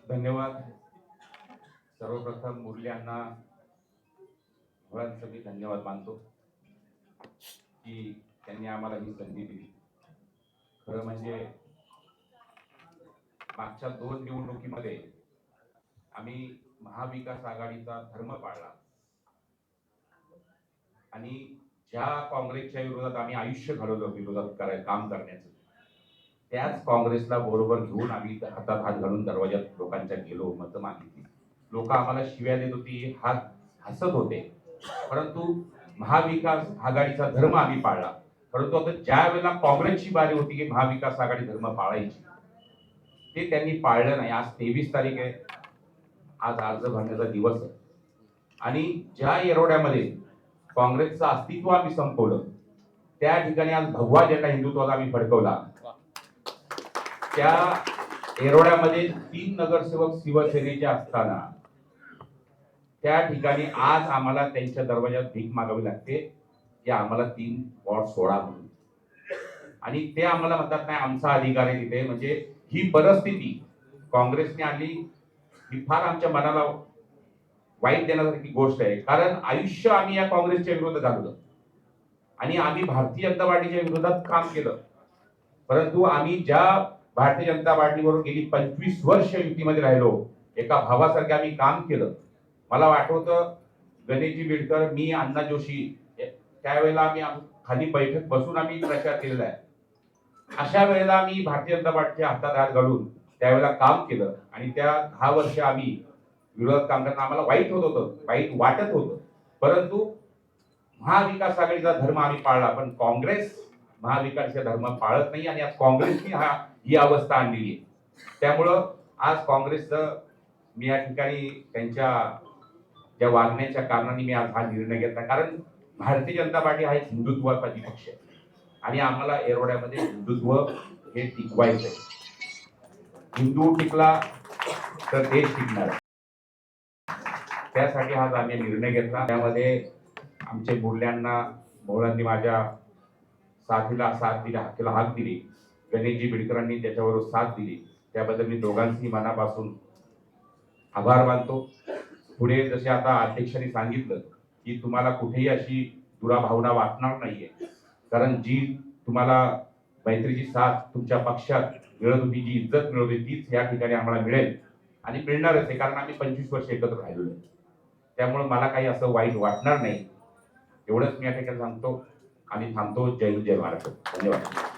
धन्यवाद. सर्वप्रथम मुरली यांना मुळात मी धन्यवाद मानतो की त्यांनी आम्हाला ही संधी दिली. खरं म्हणजे मागच्या 2 निवडणुकीमध्ये आम्ही महाविकास आघाडीचा धर्म पाळला आणि ज्या काँग्रेसच्या विरोधात आम्ही आयुष्य घालवलं विरोधात काम करण्याचं, त्याच काँग्रेसला बरोबर घेऊन आम्ही हातात हात घालून दरवाजात लोकांच्या गेलो, मतं मागितली. लोक आम्हाला शिव्या देत होती, हात हसत होते, परंतु महाविकास आघाडीचा धर्म आम्ही पाळला. परंतु आता ज्या वेळेला काँग्रेसची बारी होती की महाविकास आघाडी धर्म पाळायची, ते त्यांनी पाळलं नाही. आज 23 तारीख आहे, आज अर्ज भरण्याचा दिवस आहे आणि ज्या येरवड्यामध्ये काँग्रेसचं अस्तित्व आम्ही संपवलं, त्या ठिकाणी आज भगवा झेंडा हिंदुत्वाला आम्ही फडकवला. त्या येरवड्यामध्ये 3 नगरसेवक शिवसेनेचे असताना त्या ठिकाणी आज आम्हाला त्यांच्या दरवाजात भीक मागावी लागते की आम्हाला 3 वॉर्ड सोडा म्हणून. आणि ते आम्हाला म्हणतात नाही आमचा अधिकार आहे तिथे. म्हणजे ही परिस्थिती काँग्रेसने आणली, ही फार आमच्या मनाला वाईट देण्यासारखी गोष्ट आहे. कारण आयुष्य आम्ही या काँग्रेसच्या विरोधात घालवलं आणि आम्ही भारतीय जनता पार्टीच्या विरोधात काम केलं. परंतु आम्ही ज्या भारतीय जनता पार्टीबरोबर गेली 25 वर्ष युतीमध्ये राहिलो, एका भावासारखे आम्ही काम केलं. मला आठवतं गणेशजी बिडकर, मी, अण्णा जोशी, त्यावेळेला आम्ही खाली बैठक बसून आम्ही प्रचार केलेला आहे. अशा वेळेला आम्ही भारतीय जनता पार्टीच्या हातात हात घालून त्यावेळेला काम केलं आणि त्या 10 वर्ष आम्ही विरोधात काम करताना आम्हाला वाईट होत होतं, वाईट वाटत होतं. परंतु महाविकास आघाडीचा धर्म आम्ही पाळला, पण काँग्रेस महाविकासचा धर्म पाळत नाही आणि आज काँग्रेसने ही अवस्था आणलेली आहे. त्यामुळं आज काँग्रेसचं मी या ठिकाणी त्यांच्या ज्या वागण्याच्या कारणाने मी आज हा निर्णय घेतला. कारण भारतीय जनता पार्टी हा एक हिंदुत्वाचा पक्ष आहे आणि आम्हाला येरवड्यामध्ये हिंदुत्व हे टिकवायचं आहे. हिंदू टिकला तर देश टिकणार. त्यासाठी आज आम्ही निर्णय घेतला. त्यामध्ये आमचे मुलांनी माझ्या साथीला साथ दिली, हक्कीला हाक दिली. गणेशजी बिडकरांनी त्याच्याबरोबर साथ दिली, त्याबद्दल मी दोघांची मनापासून आभार मानतो. पुढे जसे आता अध्यक्षांनी सांगितलं की तुम्हाला कुठेही अशी दुराभावना वाटणार नाहीये, कारण जी तुम्हाला मैत्रीची साथ तुमच्या पक्षात मिळत होती, जी इज्जत मिळत होती, तीच या ठिकाणी आम्हाला मिळेल आणि मिळणारच आहे. कारण आम्ही 25 वर्ष एकत्र राहिलेलो आहे. त्यामुळे मला काही असं वाईट वाटणार नाही, एवढंच मी या ठिकाणी सांगतो आणि थांबतो. जय हिंद, जय महाराष्ट्र. धन्यवाद.